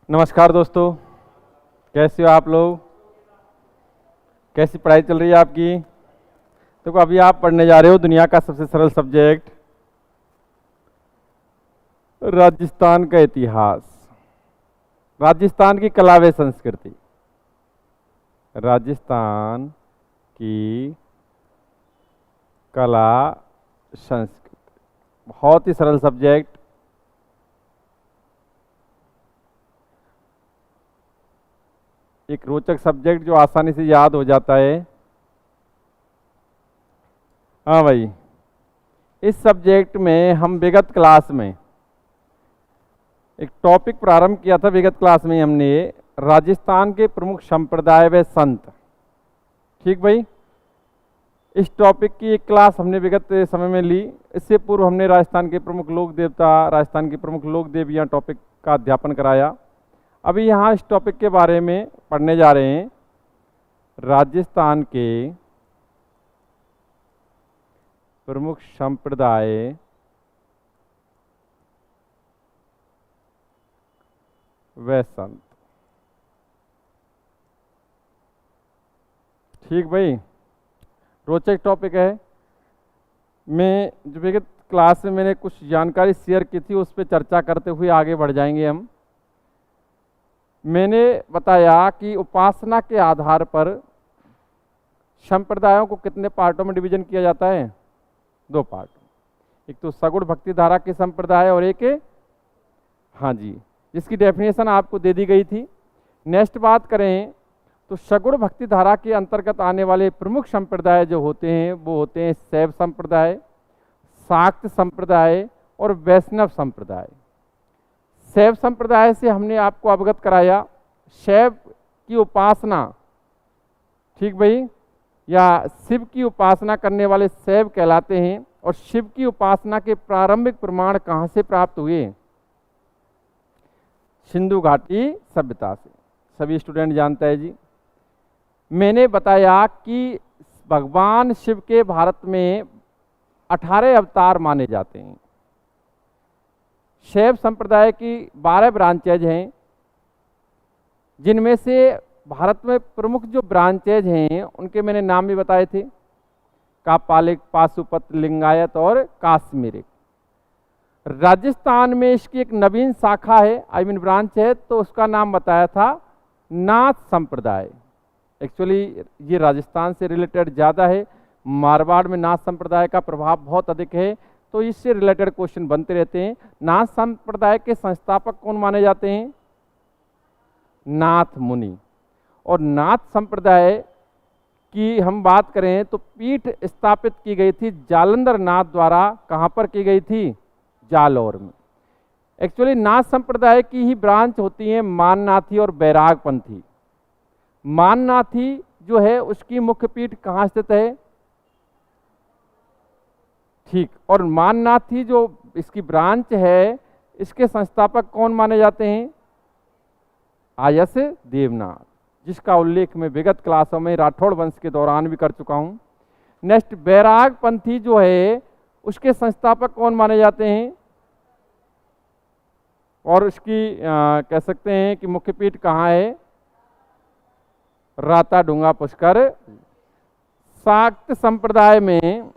नमस्कार दोस्तों, कैसे हो आप लोग? कैसी पढ़ाई चल रही है आपकी? देखो, अभी आप पढ़ने जा रहे हो दुनिया का सबसे सरल सब्जेक्ट राजस्थान का इतिहास, राजस्थान की कला व संस्कृति। राजस्थान की कला संस्कृति बहुत ही सरल सब्जेक्ट। एक रोचक सब्जेक्ट जो आसानी से याद हो जाता है। हाँ भाई, इस सब्जेक्ट में हम विगत क्लास में एक टॉपिक प्रारंभ किया था। विगत क्लास में हमने राजस्थान के प्रमुख संप्रदाय व संत, ठीक भाई, इस टॉपिक की एक क्लास हमने विगत समय में ली। इससे पूर्व हमने राजस्थान के प्रमुख लोक देवता, राजस्थान की प्रमुख लोक देवियाँ टॉपिक का अध्यापन कराया। अभी यहाँ इस टॉपिक के बारे में पढ़ने जा रहे हैं, राजस्थान के प्रमुख संप्रदाय व संत। ठीक भाई, रोचक टॉपिक है। मैं जो विगत क्लास में मैंने कुछ जानकारी शेयर की थी, उस पर चर्चा करते हुए आगे बढ़ जाएंगे हम। मैंने बताया कि उपासना के आधार पर संप्रदायों को कितने पार्टों में डिवीजन किया जाता है? 2 पार्ट। एक तो सगुण भक्ति धारा के संप्रदाय और एक, हाँ जी, जिसकी डेफिनेशन आपको दे दी गई थी। नेक्स्ट बात करें तो सगुण भक्ति धारा के अंतर्गत आने वाले प्रमुख संप्रदाय जो होते हैं वो होते हैं शैव संप्रदाय, शाक्त संप्रदाय और वैष्णव संप्रदाय। शैव संप्रदाय से हमने आपको अवगत कराया, शैव की उपासना, ठीक भाई, या शिव की उपासना करने वाले शैव कहलाते हैं। और शिव की उपासना के प्रारंभिक प्रमाण कहाँ से प्राप्त हुए? सिंधु घाटी सभ्यता से। सभी स्टूडेंट जानते हैं जी। मैंने बताया कि भगवान शिव के भारत में 18 अवतार माने जाते हैं। शैव संप्रदाय की 12 ब्रांचेज हैं, जिनमें से भारत में प्रमुख जो ब्रांचेज हैं उनके मैंने नाम भी बताए थे, कापालिक, पाशुपत, लिंगायत और काश्मीरिक। राजस्थान में इसकी एक नवीन शाखा है, ब्रांच है, तो उसका नाम बताया था नाथ संप्रदाय। एक्चुअली ये राजस्थान से रिलेटेड ज़्यादा है, मारवाड़ में नाथ संप्रदाय का प्रभाव बहुत अधिक है, तो इससे रिलेटेड क्वेश्चन बनते रहते हैं। नाथ संप्रदाय के संस्थापक कौन माने जाते हैं? नाथ मुनि। और नाथ संप्रदाय की हम बात करें तो पीठ स्थापित की गई थी जालंधर नाथ द्वारा। कहाँ पर की गई थी? जालौर में। एक्चुअली नाथ संप्रदाय की ही ब्रांच होती है माननाथी और बैरागपंथी। माननाथी जो है उसकी मुख्य पीठ कहाँ स्थित है? ठीक। और माननाथी जो इसकी ब्रांच है, इसके संस्थापक कौन माने जाते हैं? आयस देवनाथ, जिसका उल्लेख मैं विगत क्लासों में राठौड़ वंश के दौरान भी कर चुका हूं। नेक्स्ट, बैरागपंथी जो है उसके संस्थापक कौन माने जाते हैं? और उसकी कह सकते हैं कि मुख्य पीठ कहाँ है? राता डूंगा पुष्कर। शाक्त संप्रदाय में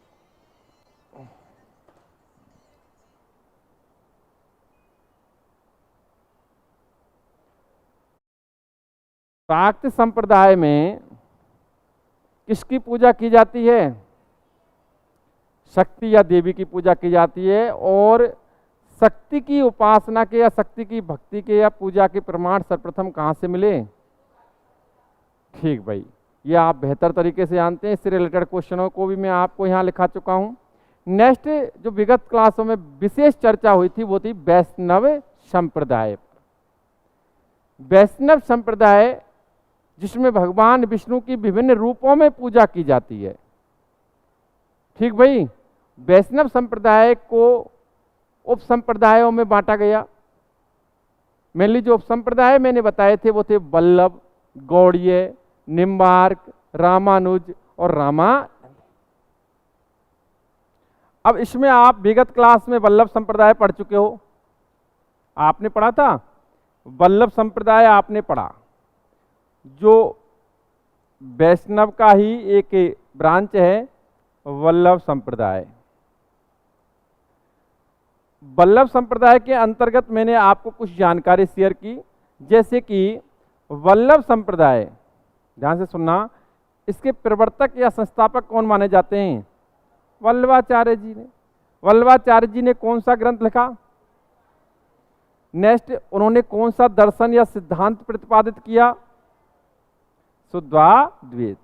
शाक्त संप्रदाय में किसकी पूजा की जाती है? शक्ति या देवी की पूजा की जाती है। और शक्ति की उपासना के या शक्ति की भक्ति के या पूजा के प्रमाण सर्वप्रथम कहाँ से मिले? ठीक भाई, ये आप बेहतर तरीके से जानते हैं। इससे रिलेटेड क्वेश्चनों को भी मैं आपको यहाँ लिखा चुका हूँ। नेक्स्ट, जो विगत क्लासों में विशेष चर्चा हुई थी वो थी वैष्णव संप्रदाय। वैष्णव संप्रदाय जिसमें भगवान विष्णु की विभिन्न रूपों में पूजा की जाती है। ठीक भाई, वैष्णव संप्रदाय को उप संप्रदायों में बांटा गया। मेनली जो उप संप्रदाय मैंने बताए थे वो थे वल्लभ, गौड़ीय, निम्बार्क, रामानुज और रामा। अब इसमें आप विगत क्लास में वल्लभ संप्रदाय पढ़ चुके हो। आपने पढ़ा था वल्लभ संप्रदाय आपने पढ़ा, जो वैष्णव का ही एक ब्रांच है वल्लभ संप्रदाय। वल्लभ संप्रदाय के अंतर्गत मैंने आपको कुछ जानकारी शेयर की, जैसे कि वल्लभ संप्रदाय, ध्यान से सुनना, इसके प्रवर्तक या संस्थापक कौन माने जाते हैं? वल्लभाचार्य जी ने। वल्लभाचार्य जी ने कौन सा ग्रंथ लिखा? नेक्स्ट, उन्होंने कौन सा दर्शन या सिद्धांत प्रतिपादित किया? शुद्धाद्वैत।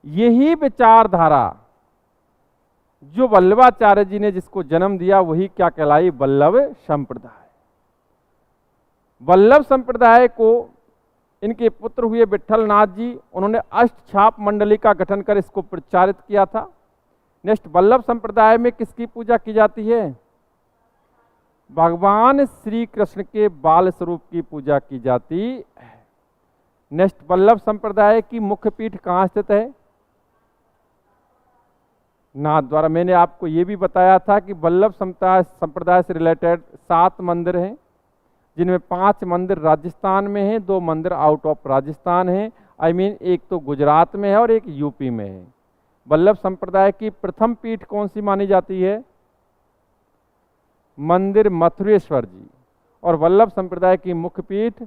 यही विचारधारा जो वल्लभाचार्य जी ने जिसको जन्म दिया, वही क्या कहलाई? वल्लभ संप्रदाय। वल्लभ संप्रदाय को इनके पुत्र हुए विट्ठल नाथ जी, उन्होंने अष्टछाप मंडली का गठन कर इसको प्रचारित किया था। नेक्स्ट, वल्लभ संप्रदाय में किसकी पूजा की जाती है? भगवान श्री कृष्ण के बाल स्वरूप की पूजा की जाती है। नेक्स्ट, वल्लभ संप्रदाय की मुख्य पीठ कहाँ स्थित है? नाथ द्वारा। मैंने आपको ये भी बताया था कि वल्लभ संप्रदाय से रिलेटेड 7 मंदिर हैं, जिनमें 5 मंदिर राजस्थान में हैं, 2 मंदिर आउट ऑफ राजस्थान हैं। एक तो गुजरात में है और एक यूपी में है। वल्लभ संप्रदाय की प्रथम पीठ कौन सी मानी जाती है? मंदिर मथुरेश्वर जी। और वल्लभ संप्रदाय की मुख्य पीठ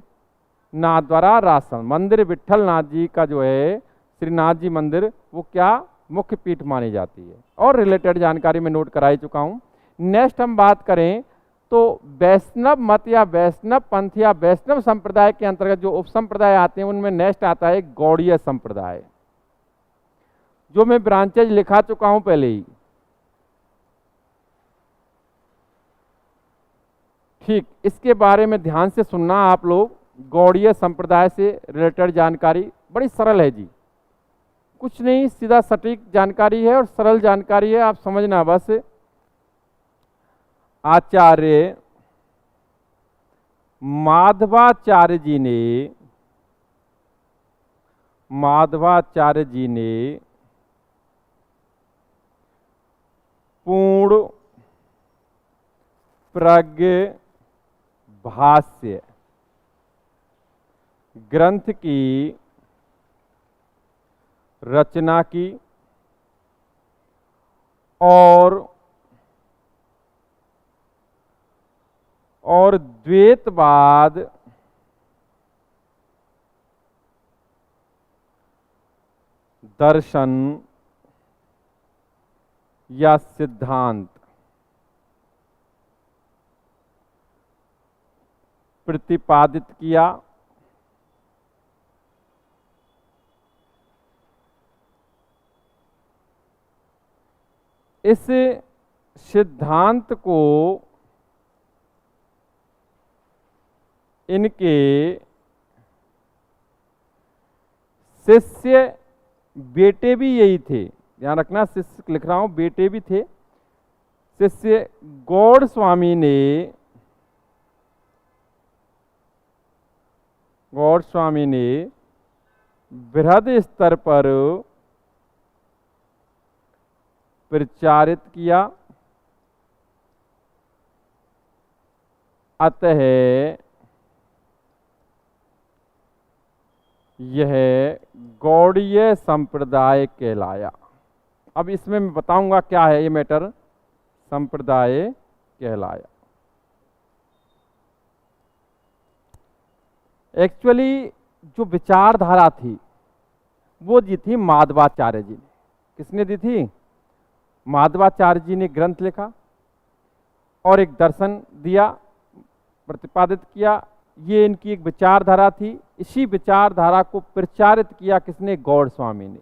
नाथ द्वारा रासन मंदिर विट्ठल नाथ जी का जो है श्रीनाथ जी मंदिर, वो क्या मुख्य पीठ मानी जाती है। और रिलेटेड जानकारी में नोट कराई चुका हूँ। नेक्स्ट हम बात करें तो वैष्णव मत या वैष्णव पंथ या वैष्णव संप्रदाय के अंतर्गत जो उप संप्रदाय आते हैं, उनमें नेक्स्ट आता है गौड़ीय संप्रदाय, जो मैं ब्रांचेज लिखा चुका हूं पहले ही। ठीक, इसके बारे में ध्यान से सुनना आप लोग। गौड़ीय संप्रदाय से रिलेटेड जानकारी बड़ी सरल है जी, कुछ नहीं, सीधा सटीक जानकारी है और सरल जानकारी है, आप समझना बस। आचार्य माधवाचार्य जी ने पूर्ण प्रज्ञ भाष्य ग्रंथ की रचना की और द्वैतवाद दर्शन या सिद्धांत प्रतिपादित किया। इस सिद्धांत को इनके शिष्य बेटे भी यही थे, ध्यान रखना, शिष्य लिख रहा हूं, बेटे भी थे। शिष्य गौड़ स्वामी ने बृहद स्तर पर प्रचारित किया। अतः यह गौड़ीय संप्रदाय कहलाया। अब इसमें मैं बताऊंगा क्या है ये मैटर, संप्रदाय कहलाया। एक्चुअली जो विचारधारा थी वो दी थी माधवाचार्य जी ने। किसने दी थी? माधवाचार्य जी ने ग्रंथ लिखा और एक दर्शन दिया, प्रतिपादित किया। ये इनकी एक विचारधारा थी। इसी विचारधारा को प्रचारित किया किसने? गौड़ स्वामी ने।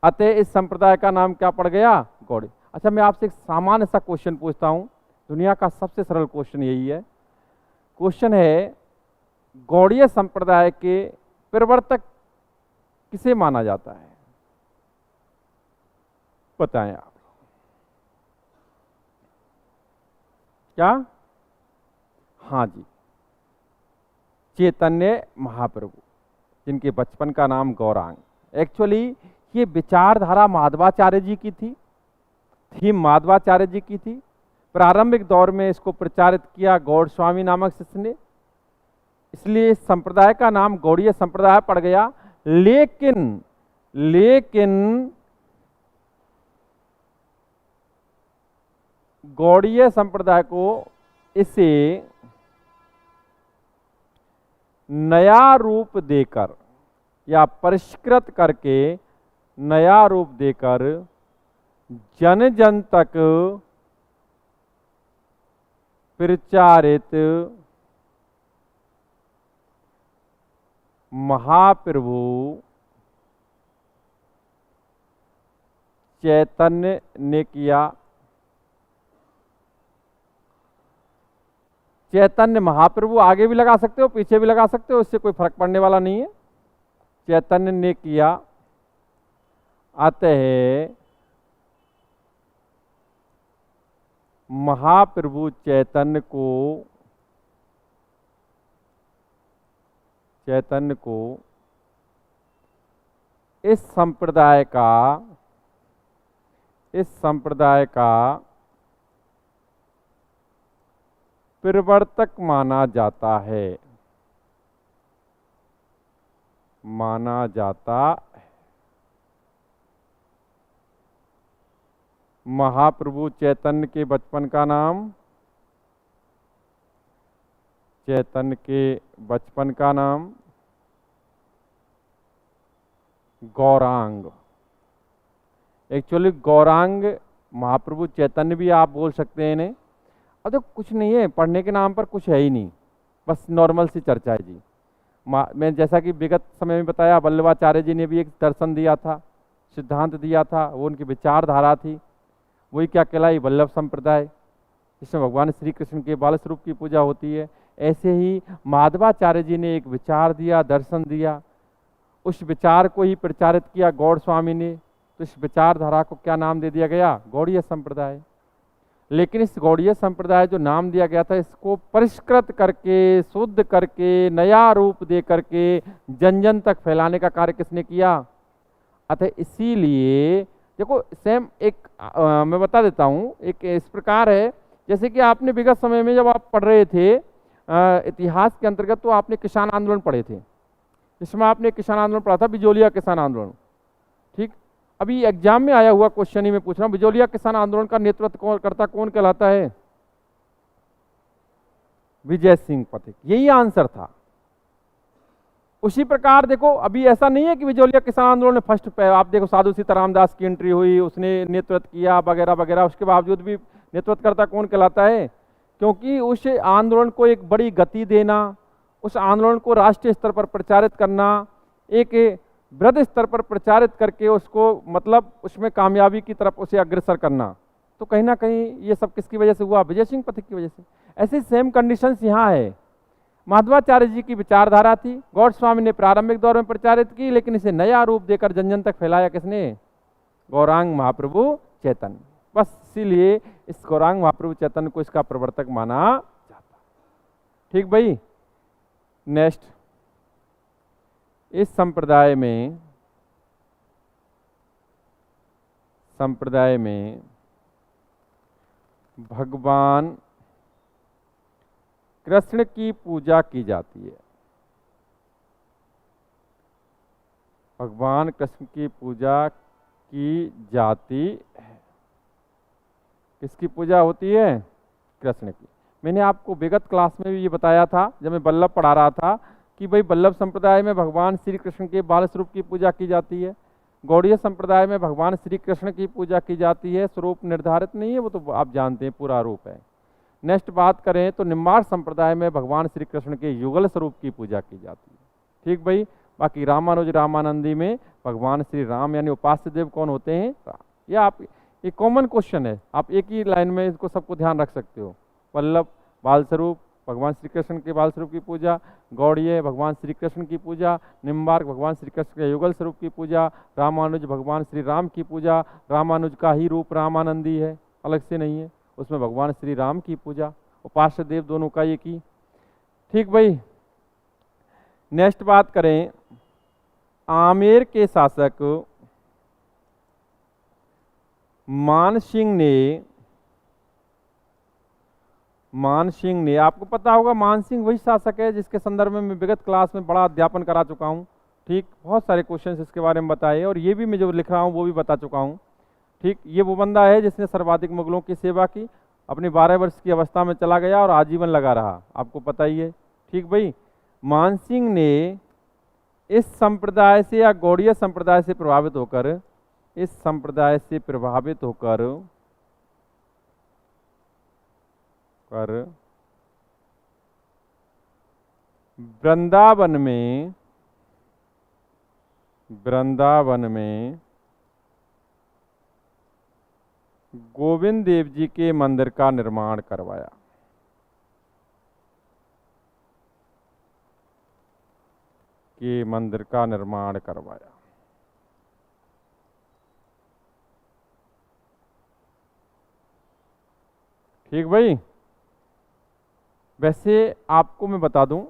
अतः इस संप्रदाय का नाम क्या पड़ गया? गौड़। अच्छा, मैं आपसे एक सामान्य सा क्वेश्चन पूछता हूं, दुनिया का सबसे सरल क्वेश्चन यही है। क्वेश्चन है, गौड़ीय संप्रदाय के प्रवर्तक किसे माना जाता है? बताएं आप। क्या? हाँ जी, चैतन्य महाप्रभु, जिनके बचपन का नाम गौरांग। एक्चुअली ये विचारधारा माधवाचार्य जी की थी, थीम माधवाचार्य जी की थी। प्रारंभिक दौर में इसको प्रचारित किया गौड़ स्वामी नामक शिष्य ने। इसलिए इस संप्रदाय का नाम गौड़ीय संप्रदाय पड़ गया। लेकिन गौड़ीय संप्रदाय को इसे नया रूप देकर या परिष्कृत करके नया रूप देकर जन जन तक प्रचारित महाप्रभु चैतन्य ने किया। चैतन्य महाप्रभु आगे भी लगा सकते हो, पीछे भी लगा सकते हो, इससे कोई फर्क पड़ने वाला नहीं है। चैतन्य ने किया, अतः महाप्रभु चैतन्य को इस संप्रदाय का प्रवर्तक माना जाता है। महाप्रभु चैतन्य के बचपन का नाम गौरांग। एक्चुअली गौरांग महाप्रभु चैतन्य भी आप बोल सकते हैं इन्हें। अब तो कुछ नहीं है, पढ़ने के नाम पर कुछ है ही नहीं, बस नॉर्मल सी चर्चा है जी। मैं जैसा कि विगत समय में बताया, वल्लभाचार्य जी ने भी एक दर्शन दिया था, सिद्धांत दिया था, वो उनकी विचारधारा थी, वही क्या कहलाई, वल्लभ संप्रदाय, जिसमें भगवान श्री कृष्ण के बाल स्वरूप की पूजा होती है। ऐसे ही माधवाचार्य जी ने एक विचार दिया, दर्शन दिया, उस विचार को ही प्रचारित किया गौड़ स्वामी ने, तो इस विचारधारा को क्या नाम दे दिया गया, गौड़ीय संप्रदाय। लेकिन इस गौड़ीय संप्रदाय जो नाम दिया गया था, इसको परिष्कृत करके, शुद्ध करके, नया रूप दे करके जन जन तक फैलाने का कार्य किसने किया। अतः इसीलिए देखो सेम एक मैं बता देता हूँ, एक इस प्रकार है जैसे कि आपने विगत समय में जब आप पढ़ रहे थे इतिहास के अंतर्गत, तो आपने किसान आंदोलन पढ़े थे। इसमें आपने किसान आंदोलन पढ़ा था, बिजोलिया किसान आंदोलन, ठीक। अभी एग्जाम में आया हुआ क्वेश्चन ही मैं पूछ रहा हूँ, बिजोलिया किसान आंदोलन का नेतृत्व करता कौन कहलाता है, विजय सिंह पथिक, यही आंसर था। उसी प्रकार देखो, अभी ऐसा नहीं है कि बिजोलिया किसान आंदोलन में फर्स्ट पे, आप देखो साधु सीताराम दास की एंट्री हुई, उसने नेतृत्व किया वगैरह वगैरह, उसके बावजूद भी नेतृत्व करता कौन कहलाता है, क्योंकि उस आंदोलन को एक बड़ी गति देना, उस आंदोलन को राष्ट्रीय स्तर पर प्रचारित करना, एक बृहद स्तर पर प्रचारित करके उसको मतलब उसमें कामयाबी की तरफ उसे अग्रसर करना, तो कहीं ना कहीं ये सब किसकी वजह से हुआ, विजय सिंह पथिक की वजह से। ऐसे सेम कंडीशंस यहाँ है। माधवाचार्य जी की विचारधारा थी, गौड़ स्वामी ने प्रारंभिक दौर में प्रचारित की, लेकिन इसे नया रूप देकर जन जन तक फैलाया किसने, गौरांग महाप्रभु चैतन्य। बस इसीलिए इस गौरांग महाप्रभु चैतन्य को इसका प्रवर्तक माना जाता। ठीक भाई, नेक्स्ट, इस संप्रदाय में भगवान कृष्ण की पूजा की जाती है। भगवान कृष्ण की पूजा की जाती है। किसकी पूजा होती है, कृष्ण की। मैंने आपको विगत क्लास में भी ये बताया था, जब मैं वल्लभ पढ़ा रहा था, कि भाई वल्लभ संप्रदाय में भगवान श्री कृष्ण के बाल स्वरूप की पूजा की जाती है, गौड़ीय संप्रदाय में भगवान श्री कृष्ण की पूजा की जाती है। स्वरूप निर्धारित नहीं है, वो तो आप जानते हैं पूरा रूप है। नेक्स्ट बात करें तो निम्बार्क संप्रदाय में भगवान श्री कृष्ण के युगल स्वरूप की पूजा की जाती है। ठीक भाई, बाकी रामानुज रामानंदी में भगवान श्री राम यानी उपास्य देव कौन होते हैं, ये आप ये कॉमन क्वेश्चन है, आप एक ही लाइन में इसको सबको ध्यान रख सकते हो। वल्लभ बाल स्वरूप भगवान श्री कृष्ण के बाल स्वरूप की पूजा, गौड़ीय भगवान श्री कृष्ण की पूजा, निम्बार्क भगवान श्री कृष्ण के युगल स्वरूप की पूजा, रामानुज भगवान श्री राम की पूजा। रामानुज का ही रूप रामानंदी है, अलग से नहीं है, उसमें भगवान श्री राम की पूजा। उपास्य देव दोनों का एक ही। ठीक भाई, नेक्स्ट बात करें, आमेर के शासक मान सिंह ने मान सिंह ने, आपको पता होगा मान सिंह वही शासक है जिसके संदर्भ में मैं विगत क्लास में बड़ा अध्यापन करा चुका हूँ। ठीक, बहुत सारे क्वेश्चंस इसके बारे में बताए और ये भी मैं जो लिख रहा हूँ वो भी बता चुका हूँ। ठीक, ये वो बंदा है जिसने सर्वाधिक मुगलों की सेवा की, अपनी 12 वर्ष की अवस्था में चला गया और आजीवन लगा रहा, आपको पता ही है। ठीक भाई, मान सिंह ने इस संप्रदाय से या गौड़ीय संप्रदाय से प्रभावित होकर, इस संप्रदाय से प्रभावित होकर वृंदावन में गोविंद देव जी के मंदिर का निर्माण करवाया। ठीक भाई, वैसे आपको मैं बता दूं,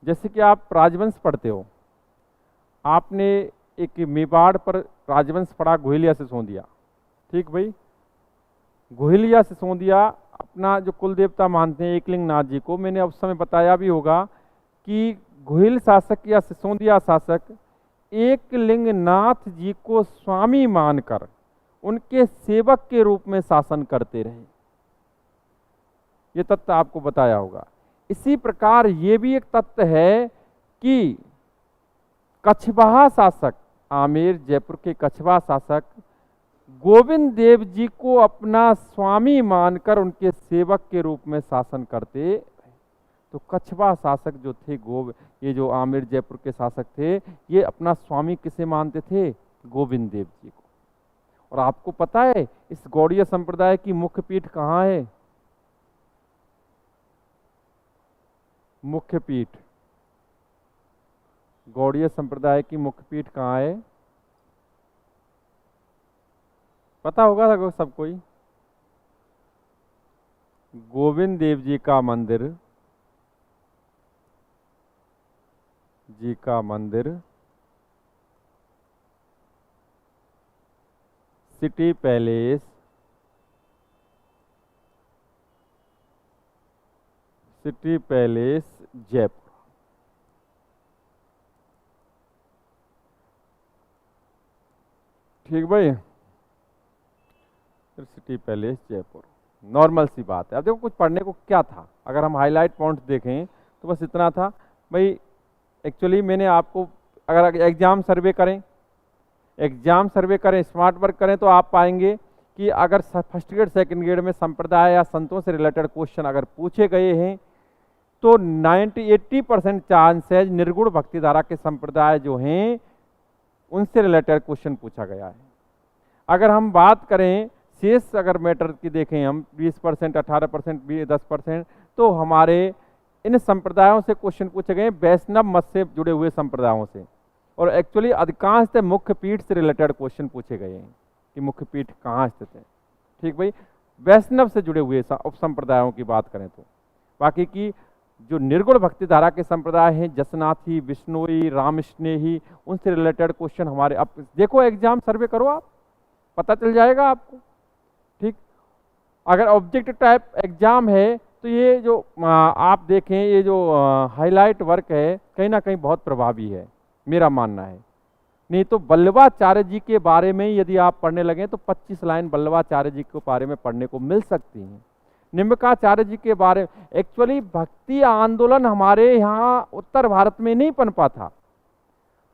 जैसे कि आप राजवंश पढ़ते हो, आपने एक मेवाड़ पर राजवंश पढ़ा, गोहिलिया से सिसोदिया। ठीक भाई, गोहिलिया से सिसोदिया अपना जो कुल देवता मानते हैं एकलिंग नाथ जी को। मैंने उस समय बताया भी होगा कि गोहिल शासक या सिसोदिया शासक एकलिंग नाथ जी को स्वामी मानकर उनके सेवक के रूप में शासन करते रहे, ये तथ्य आपको बताया होगा। इसी प्रकार ये भी एक तथ्य है कि कछवाहा शासक, आमेर जयपुर के कछवाहा शासक गोविंद देव जी को अपना स्वामी मानकर उनके सेवक के रूप में शासन करते। तो कछवाहा शासक जो थे, ये जो आमेर जयपुर के शासक थे, ये अपना स्वामी किसे मानते थे? गोविंद देव जी को। और आपको पता है इस गौड़ीय संप्रदाय की मुख्य पीठ कहाँ है? मुख्य पीठ, गौड़ीय संप्रदाय की मुख्य पीठ कहाँ है? पता होगा सब कोई। गोविंद देव जी का मंदिर, सिटी पैलेस, जयपुर। ठीक भाई, फिर सिटी पैलेस जयपुर, नॉर्मल सी बात है। अब देखो कुछ पढ़ने को क्या था, अगर हम हाईलाइट पॉइंट्स देखें तो बस इतना था भाई। एक्चुअली मैंने आपको, अगर एग्जाम सर्वे करें, स्मार्ट वर्क करें, तो आप पाएंगे कि अगर फर्स्ट ग्रेड सेकंड ग्रेड में संप्रदाय या संतों से रिलेटेड क्वेश्चन अगर पूछे गए हैं तो 80% चांस है निर्गुण भक्तिधारा के संप्रदाय जो हैं उनसे रिलेटेड क्वेश्चन पूछा गया है। अगर हम बात करें शेष अगर मैटर की देखें हम 20%, 18%, 10%, तो हमारे इन संप्रदायों से क्वेश्चन पूछे गए वैष्णव मत से जुड़े हुए संप्रदायों से। और एक्चुअली अधिकांश मुख्य पीठ से रिलेटेड क्वेश्चन पूछे गए हैं कि मुख्य पीठ कहाँ स्थित है। ठीक भाई, वैष्णव से जुड़े हुए उप संप्रदायों की बात करें तो बाकी की जो निर्गुण भक्ति धारा के संप्रदाय हैं, जसनाथी, विष्णुई, रामस्नेही, उनसे रिलेटेड क्वेश्चन हमारे, अब देखो एग्जाम सर्वे करो आप, पता चल जाएगा आपको। ठीक, अगर ऑब्जेक्टिव टाइप एग्जाम है तो ये जो आप देखें, ये जो हाईलाइट वर्क है कहीं ना कहीं बहुत प्रभावी है, मेरा मानना है। नहीं तो वल्लभाचार्य जी के बारे में यदि आप पढ़ने लगे तो 25 लाइन वल्लभाचार्य जी के बारे में पढ़ने को मिल सकती हैं। निम्बकाचार्य जी के बारे में, एक्चुअली भक्ति आंदोलन हमारे यहाँ उत्तर भारत में नहीं पनपा था,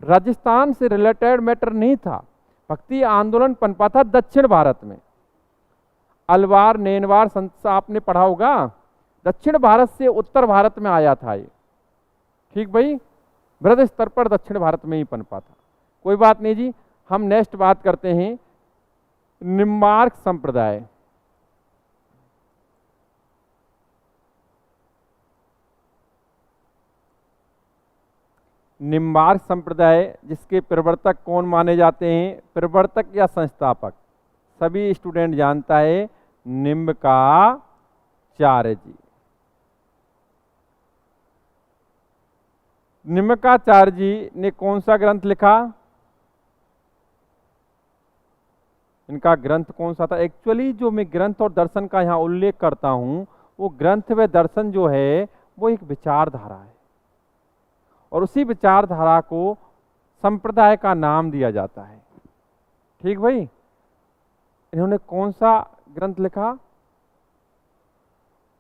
राजस्थान से रिलेटेड मैटर नहीं था। भक्ति आंदोलन पनपा था दक्षिण भारत में, अलवार, नेनवार संत आपने पढ़ा होगा, दक्षिण भारत से उत्तर भारत में आया था ये। ठीक भाई, बृहद स्तर पर दक्षिण भारत में ही पनपा था। कोई बात नहीं जी, हम नेक्स्ट बात करते हैं निम्बार्क संप्रदाय। निम्बार्क संप्रदाय जिसके प्रवर्तक कौन माने जाते हैं, प्रवर्तक या संस्थापक, सभी स्टूडेंट जानता है, निम्बकाचार्य जी। निम्बकाचार्य जी ने कौन सा ग्रंथ लिखा? इनका ग्रंथ कौन सा था? एक्चुअली जो मैं ग्रंथ और दर्शन का यहाँ उल्लेख करता हूँ, वो ग्रंथ व दर्शन जो है वो एक विचारधारा है, और उसी विचारधारा को संप्रदाय का नाम दिया जाता है। ठीक भाई, इन्होंने कौन सा ग्रंथ लिखा?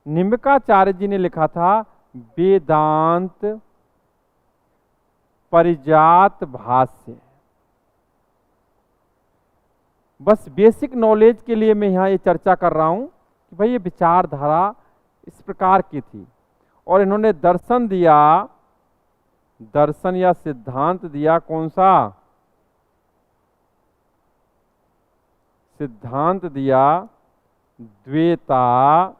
निम्बकाचार्य जी ने लिखा था वेदांत परिजात भाष्य। बस बेसिक नॉलेज के लिए मैं यहाँ ये चर्चा कर रहा हूँ कि भाई ये विचारधारा इस प्रकार की थी। और इन्होंने दर्शन दिया, दर्शन या सिद्धांत दिया कौन सा? सिद्धांत दिया द्वैता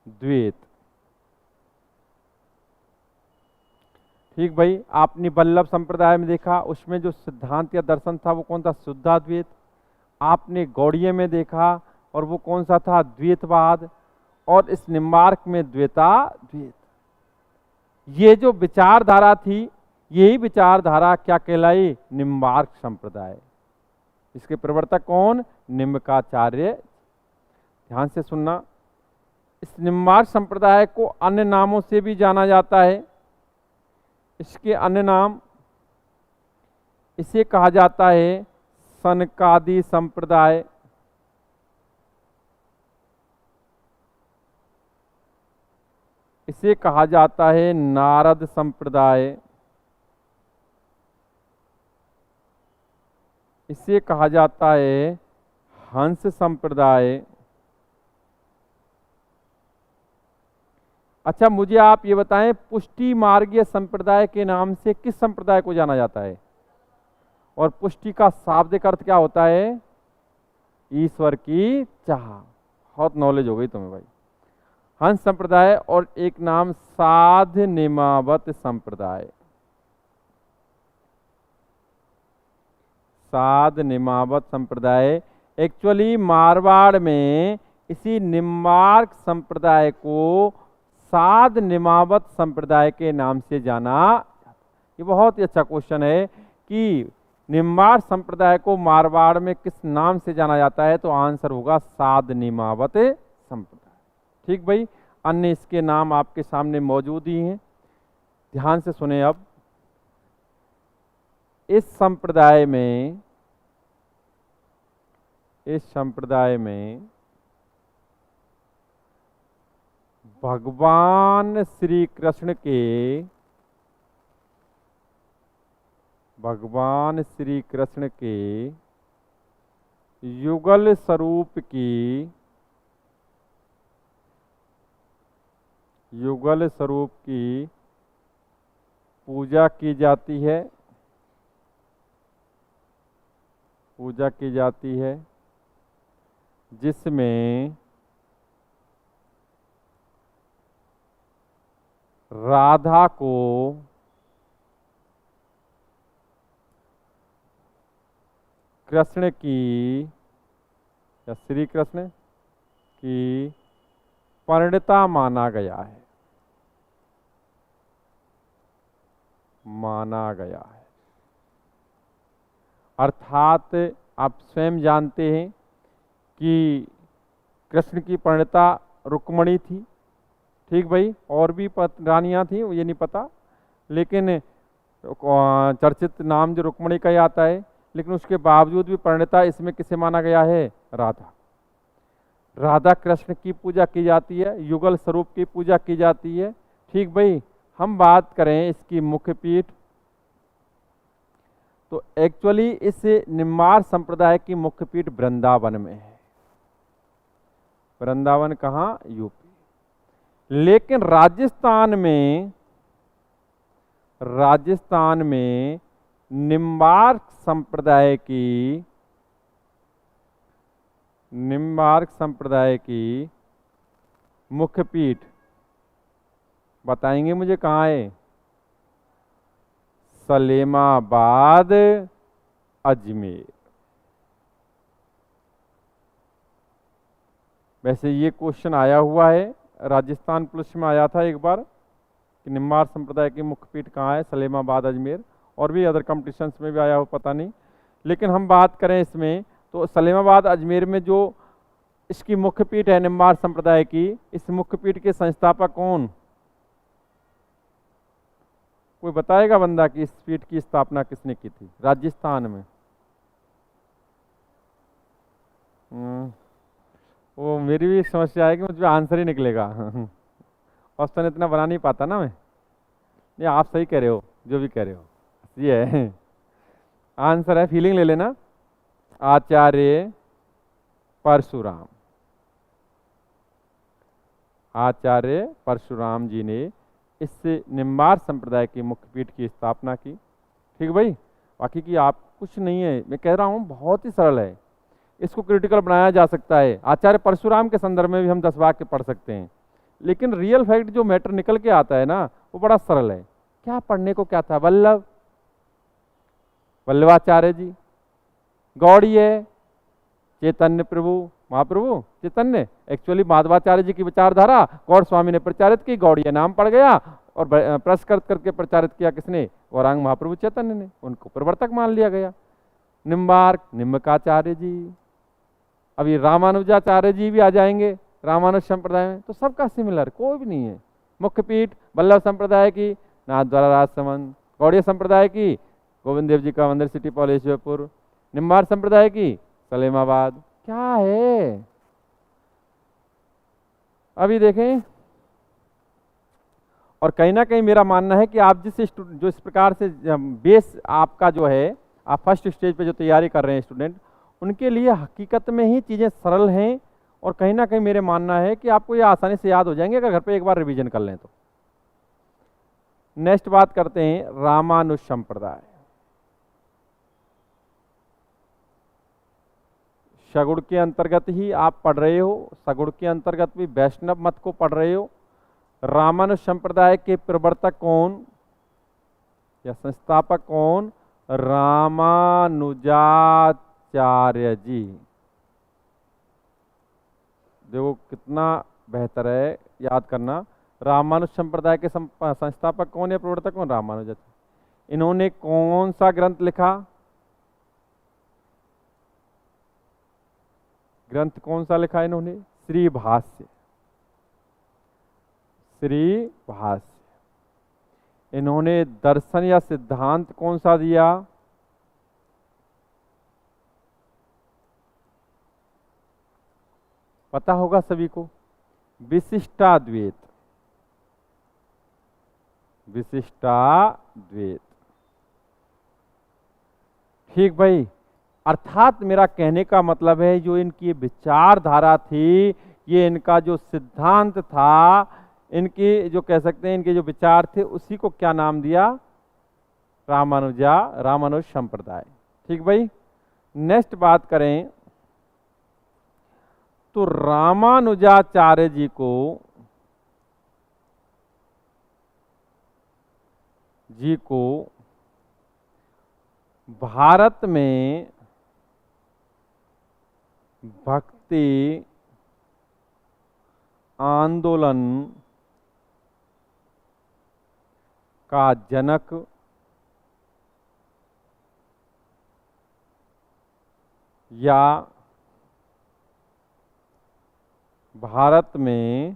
द्वैत। ठीक भाई, आपने वल्लभ संप्रदाय में देखा, उसमें जो सिद्धांत या दर्शन था वो कौन था? शुद्धाद्वैत। आपने गौड़ीय में देखा, और वो कौन सा था? द्वैतवाद। और इस निम्बार्क में द्वैताद्वैत। ये जो विचारधारा थी, यही विचारधारा क्या कहलाई? निम्बार्क संप्रदाय। इसके प्रवर्तक कौन? निम्बकाचार्य। ध्यान से सुनना, इस निम्बार्क संप्रदाय को अन्य नामों से भी जाना जाता है। इसके अन्य नाम, इसे कहा जाता है सनकादि संप्रदाय, इसे कहा जाता है नारद संप्रदाय, इसे कहा जाता है हंस संप्रदाय। अच्छा, मुझे आप ये बताएं, पुष्टि मार्गीय संप्रदाय के नाम से किस संप्रदाय को जाना जाता है? और पुष्टि का शाब्दिक अर्थ क्या होता है? ईश्वर की चाह। बहुत नॉलेज हो गई तुम्हें भाई। हंस संप्रदाय, और एक नाम साध निमावत संप्रदाय। साध निमावत संप्रदाय, एक्चुअली मारवाड़ में इसी निम्बार्क संप्रदाय को साध निमावत संप्रदाय के नाम से जाना। ये बहुत ही अच्छा क्वेश्चन है कि निम्बार्क संप्रदाय को मारवाड़ में किस नाम से जाना जाता है, तो आंसर होगा साध निमावत संप्रदाय। ठीक भाई, अन्य इसके नाम आपके सामने मौजूद ही हैं, ध्यान से सुने। अब इस संप्रदाय में भगवान श्री कृष्ण के युगल स्वरूप की पूजा की जाती है, जिसमें राधा को कृष्ण की या श्री कृष्ण की परिणता माना गया है। अर्थात आप स्वयं जानते हैं कि कृष्ण की परिणता रुक्मणी थी। ठीक भाई, और भी रानियां थी, ये नहीं पता, लेकिन चर्चित नाम जो रुक्मणी का ही आता है। लेकिन उसके बावजूद भी परिणता इसमें किसे माना गया है? राधा। राधा कृष्ण की पूजा की जाती है, युगल स्वरूप की पूजा की जाती है। ठीक भाई, हम बात करें इसकी मुख्य पीठ, तो एक्चुअली इस निम्बार्क संप्रदाय की मुख्य पीठ वृंदावन में है। वृंदावन कहाँ? यूपी। लेकिन राजस्थान में निम्बार्क संप्रदाय की मुख्य पीठ बताएंगे मुझे कहाँ है? सलेमाबाद, अजमेर। वैसे ये क्वेश्चन आया हुआ है, राजस्थान पुलिस में आया था एक बार कि निम्बार्क संप्रदाय की मुख्य पीठ कहाँ है? सलेमाबाद, अजमेर। और भी अदर कॉम्पिटिशन्स में भी आया हो, पता नहीं। लेकिन हम बात करें इसमें तो सलेमाबाद अजमेर में जो इसकी मुख्य पीठ है निम्बार संप्रदाय की, इस मुख्य पीठ के संस्थापक कौन? कोई बताएगा बंदा कि इस पीठ की स्थापना किसने की थी राजस्थान में? वो मेरी भी समस्या है कि मुझे आंसर ही निकलेगा ऑप्शन इतना बना नहीं पाता ना मैं। नहीं, आप सही कह रहे हो, जो भी कह रहे हो ये है आंसर है, फीलिंग ले लेना। आचार्य परशुराम, आचार्य परशुराम जी ने इस निम्बार संप्रदाय की मुख्य पीठ की स्थापना की। ठीक भाई, बाकी की आप कुछ नहीं है, मैं कह रहा हूँ बहुत ही सरल है, इसको क्रिटिकल बनाया जा सकता है। आचार्य परशुराम के संदर्भ में भी हम 10 वाक्य पढ़ सकते हैं, लेकिन रियल फैक्ट जो मैटर निकल के आता है ना वो बड़ा सरल है। क्या पढ़ने को क्या था? वल्लभाचार्य जी, गौड़ीय, चैतन्य प्रभु, महाप्रभु चैतन्य, एक्चुअली माधवाचार्य जी की विचारधारा गौड़ स्वामी ने प्रचारित की, गौड़ीय नाम पड़ गया और पुरस्कृत करके प्रचारित किया किसने? गौरांग महाप्रभु चैतन्य ने, उनको प्रवर्तक मान लिया गया। निम्बार्क निम्बकाचार्य जी, अभी रामानुजाचार्य जी भी आ जाएंगे रामानुज संप्रदाय में, तो सबका सिमिलर, कोई भी नहीं है। मुख्य पीठ वल्लभ संप्रदाय की नाथद्वारा राजसमंद, गौड़ीय संप्रदाय की गोविंद देव जी का मंदिर सिटी पॉलेश्वरपुर, निम्बार संप्रदाय की सलेमाबाद। क्या है अभी देखें। और कहीं ना कहीं मेरा मानना है कि आप जो इस प्रकार से बेस आपका जो है, आप फर्स्ट स्टेज पे जो तैयारी कर रहे हैं स्टूडेंट, उनके लिए हकीकत में ही चीज़ें सरल हैं और कहीं ना कहीं मेरे मानना है कि आपको ये आसानी से याद हो जाएंगे अगर घर पे एक बार रिवीजन कर लें तो। नेक्स्ट बात करते हैं रामानुज संप्रदाय। सगुण के अंतर्गत ही आप पढ़ रहे हो, सगुण के अंतर्गत भी वैष्णव मत को पढ़ रहे हो। रामानुज संप्रदाय के प्रवर्तक कौन या संस्थापक कौन? रामानुजाचार्य जी। देखो कितना बेहतर है याद करना। रामानुज संप्रदाय के संस्थापक कौन या प्रवर्तक कौन? रामानुजाचार्य। इन्होंने कौन सा ग्रंथ लिखा? ग्रंथ कौन सा लिखा इन्होंने? श्री भाष्य, श्री भाष्य। इन्होंने दर्शन या सिद्धांत कौन सा दिया? पता होगा सभी को, विशिष्टाद्वैत, विशिष्टाद्वैत। ठीक भाई, अर्थात मेरा कहने का मतलब है जो इनकी विचारधारा थी, ये इनका जो सिद्धांत था, इनकी जो कह सकते हैं इनके जो विचार थे, उसी को क्या नाम दिया? रामानुज संप्रदाय। ठीक भाई, नेक्स्ट बात करें तो रामानुजाचार्य जी को भारत में भक्ति आंदोलन का जनक या भारत में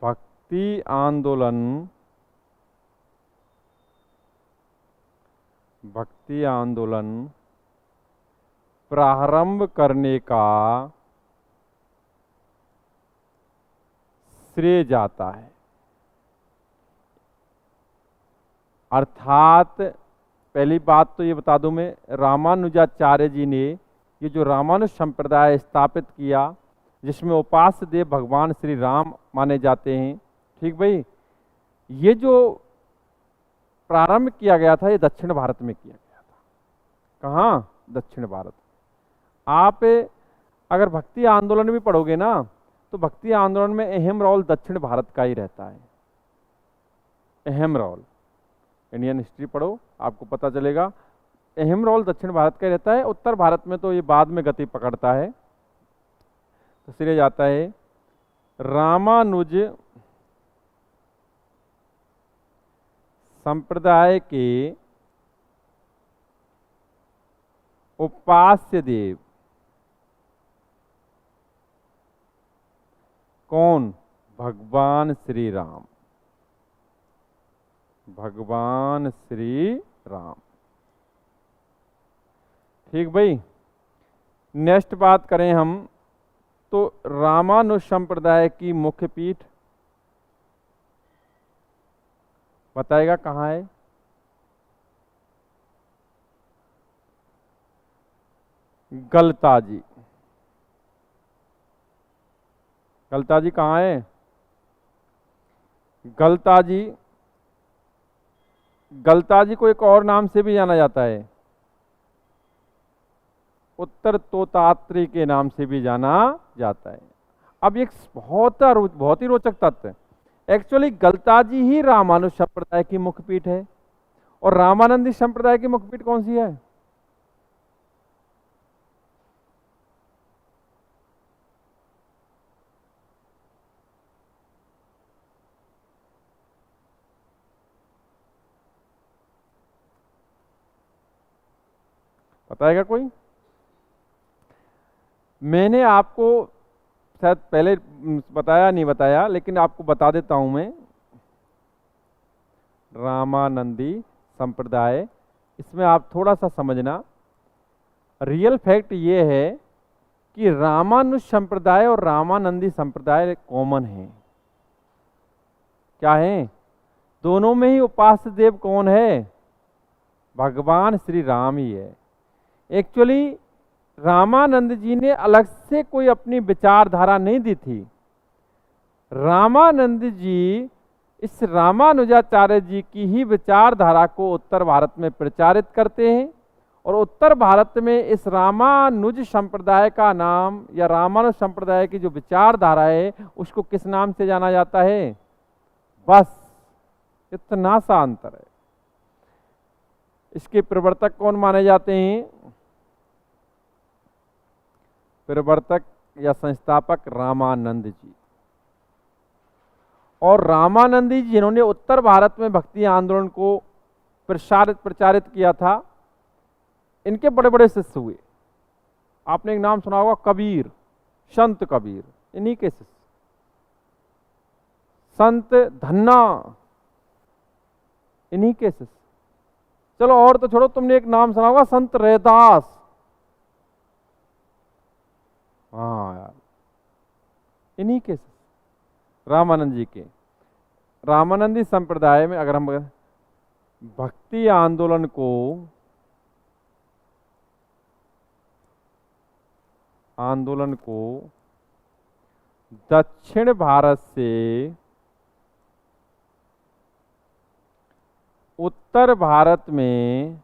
भक्ति आंदोलन प्रारंभ करने का श्रेय जाता है। अर्थात पहली बात तो ये बता दूं मैं, रामानुजाचार्य जी ने ये जो रामानुज संप्रदाय स्थापित किया, जिसमें उपास्य देव भगवान श्री राम माने जाते हैं। ठीक भाई, ये जो प्रारंभ किया गया था ये दक्षिण भारत में किया गया था। कहाँ? दक्षिण भारत। आप अगर भक्ति आंदोलन भी पढ़ोगे ना तो भक्ति आंदोलन में अहम रोल दक्षिण भारत का ही रहता है, अहम रोल। इंडियन हिस्ट्री पढ़ो आपको पता चलेगा, अहम रोल दक्षिण भारत का ही रहता है। उत्तर भारत में तो ये बाद में गति पकड़ता है। तो सिरे जाता है रामानुज संप्रदाय के उपास्य देव कौन? भगवान श्री राम। भगवान श्री राम। ठीक भाई। नेक्स्ट बात करें हम तो रामानुज संप्रदाय की मुख्य पीठ बताएगा कहाँ है? गलताजी। गलताजी कहाँ है? गलताजी, गलताजी को एक और नाम से भी जाना जाता है, उत्तर तोतात्री के नाम से भी जाना जाता है। अब एक बहुत ही रोचक तथ्य है, एक्चुअली गलताजी ही रामानुज संप्रदाय की मुख्य पीठ है। और रामानंदी संप्रदाय की मुख्य पीठ कौन सी है? बताएगा कोई? मैंने आपको शायद पहले बताया नहीं बताया, लेकिन आपको बता देता हूं मैं। रामानंदी संप्रदाय, इसमें आप थोड़ा सा समझना, रियल फैक्ट ये है कि रामानुज संप्रदाय और रामानंदी संप्रदाय कॉमन है। क्या है? दोनों में ही उपास्य देव कौन है? भगवान श्री राम ही है। एक्चुअली रामानंद जी ने अलग से कोई अपनी विचारधारा नहीं दी थी। रामानंद जी इस रामानुजाचार्य जी की ही विचारधारा को उत्तर भारत में प्रचारित करते हैं, और उत्तर भारत में इस रामानुज संप्रदाय का नाम या रामानुज संप्रदाय की जो विचारधारा है उसको किस नाम से जाना जाता है? बस इतना सा अंतर है। इसके प्रवर्तक कौन माने जाते हैं? प्रवर्तक या संस्थापक रामानंद जी। और रामानंदी जी जिन्होंने उत्तर भारत में भक्ति आंदोलन को प्रचारित किया था, इनके बड़े बड़े शिष्य हुए। आपने एक नाम सुना होगा, कबीर, संत कबीर, इन्हीं के शिष्य। संत धन्ना, इन्हीं के शिष्य। चलो और तो छोड़ो, तुमने एक नाम सुना होगा संत रैदास। हाँ यार, इन्हीं के रामानंद जी के। रामानंदी संप्रदाय में अगर हम भक्ति आंदोलन को दक्षिण भारत से उत्तर भारत में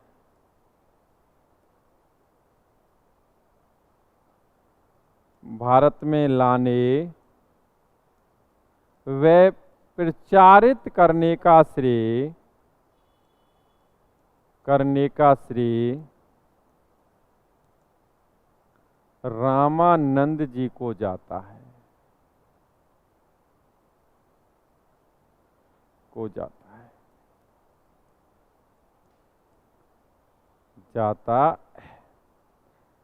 लाने व प्रचारित करने का श्रेय रामानंद जी को जाता है।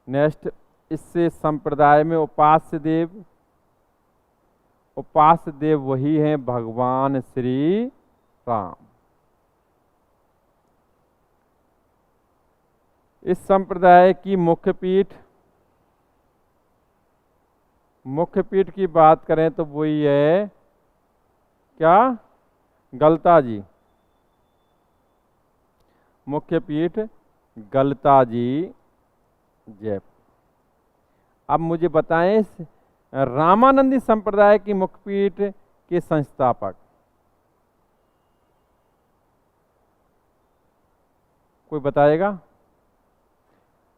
नेक्स्ट, इससे संप्रदाय में उपास्य देव वही हैं भगवान श्री राम। इस संप्रदाय की मुख्य पीठ की बात करें तो वही है क्या? गलताजी। मुख्य पीठ गलताजी, जयपुर। अब मुझे बताएं रामानंदी संप्रदाय की मुख्य पीठ के संस्थापक कोई बताएगा?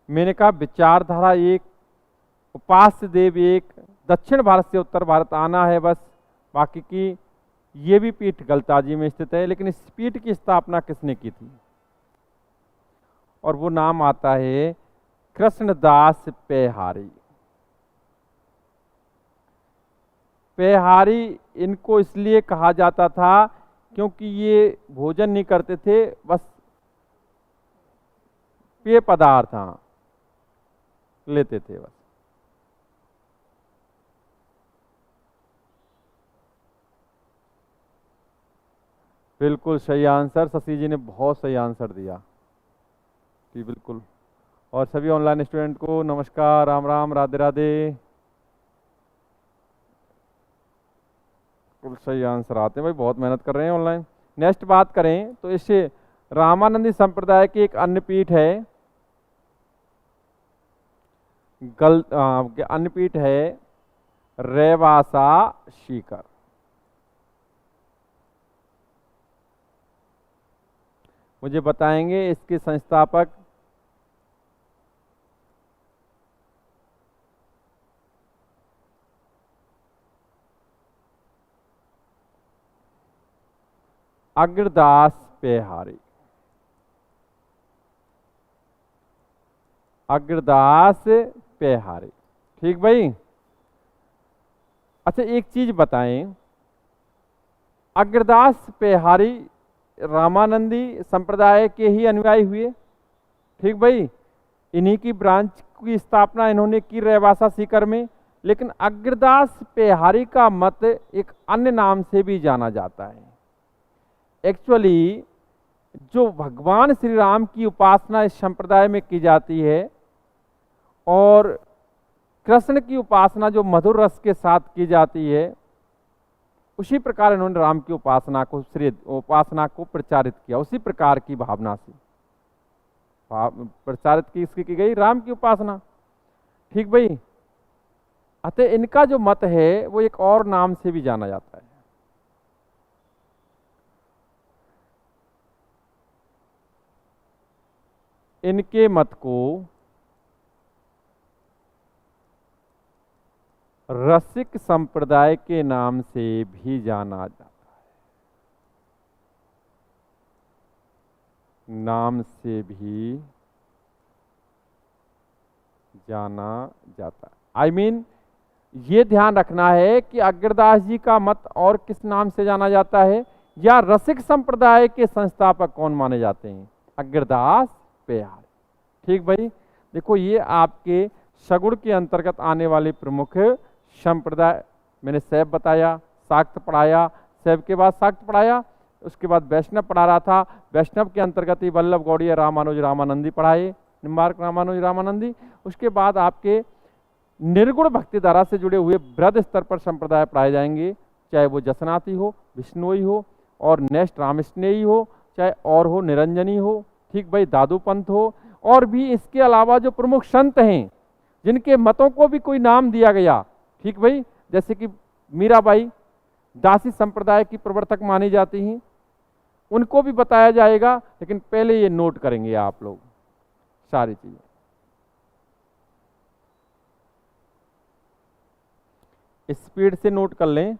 मैंने कहा विचारधारा एक, उपास्य देव एक, दक्षिण भारत से उत्तर भारत आना है बस। बाकी की ये भी पीठ गलताजी में स्थित है। लेकिन इस पीठ की स्थापना किसने की थी? और वो नाम आता है कृष्णदास पेहारी। पेहारी इनको इसलिए कहा जाता था क्योंकि ये भोजन नहीं करते थे, बस पेय पदार्थ। हाँ, लेते थे बस। बिल्कुल सही आंसर, शशि जी ने बहुत सही आंसर दिया जी, बिल्कुल। और सभी ऑनलाइन स्टूडेंट को नमस्कार, राम राम, राधे राधे। बिल्कुल सही आंसर आते हैं भाई, बहुत मेहनत कर रहे हैं ऑनलाइन। नेक्स्ट बात करें तो इससे रामानंदी संप्रदाय की एक अन्य पीठ है, अन्य पीठ है रेवासा सीकर। मुझे बताएंगे इसके संस्थापक? अग्रदास पेहारी। अग्रदास पेहारी, ठीक भाई। अच्छा एक चीज बताएं, अग्रदास पेहारी रामानंदी संप्रदाय के ही अनुयायी हुए, ठीक भाई। इन्हीं की ब्रांच की स्थापना इन्होंने की रेवासा सीकर में। लेकिन अग्रदास पेहारी का मत एक अन्य नाम से भी जाना जाता है। एक्चुअली जो भगवान श्री राम की उपासना इस संप्रदाय में की जाती है और कृष्ण की उपासना जो मधुर रस के साथ की जाती है, उसी प्रकार इन्होंने राम की उपासना को प्रचारित किया, उसी प्रकार की भावना से प्रचारित की इसकी की गई राम की उपासना, ठीक भाई। अतः इनका जो मत है वो एक और नाम से भी जाना जाता है। इनके मत को रसिक संप्रदाय के नाम से भी जाना जाता है, नाम से भी जाना जाता है। आई मीन ये ध्यान रखना है कि अग्रदास जी का मत और किस नाम से जाना जाता है, या रसिक संप्रदाय के संस्थापक कौन माने जाते हैं? अग्रदास पेहारी, ठीक भाई। देखो ये आपके सगुण के अंतर्गत आने वाले प्रमुख संप्रदाय, मैंने शैव बताया, शाक्त पढ़ाया, शैव के बाद शाक्त पढ़ाया, उसके बाद वैष्णव पढ़ा रहा था। वैष्णव के अंतर्गत ही वल्लभ गौड़ीय रामानुज रामानंदी पढ़ाए, निम्बार्क रामानुज रामानंदी। उसके बाद आपके निर्गुण भक्ति धारा से जुड़े हुए वृहद स्तर पर संप्रदाय पढ़ाए जाएंगे, चाहे वो जसनाथी हो, विष्णुई हो, और नेक्स्ट रामस्नेही हो, चाहे और हो निरंजनी हो, ठीक भाई, दादू पंथ हो। और भी इसके अलावा जो प्रमुख संत हैं जिनके मतों को भी कोई नाम दिया गया, ठीक भाई, जैसे कि मीराबाई दासी संप्रदाय की प्रवर्तक मानी जाती हैं, उनको भी बताया जाएगा। लेकिन पहले ये नोट करेंगे आप लोग सारी चीजें। स्पीड से नोट कर लें।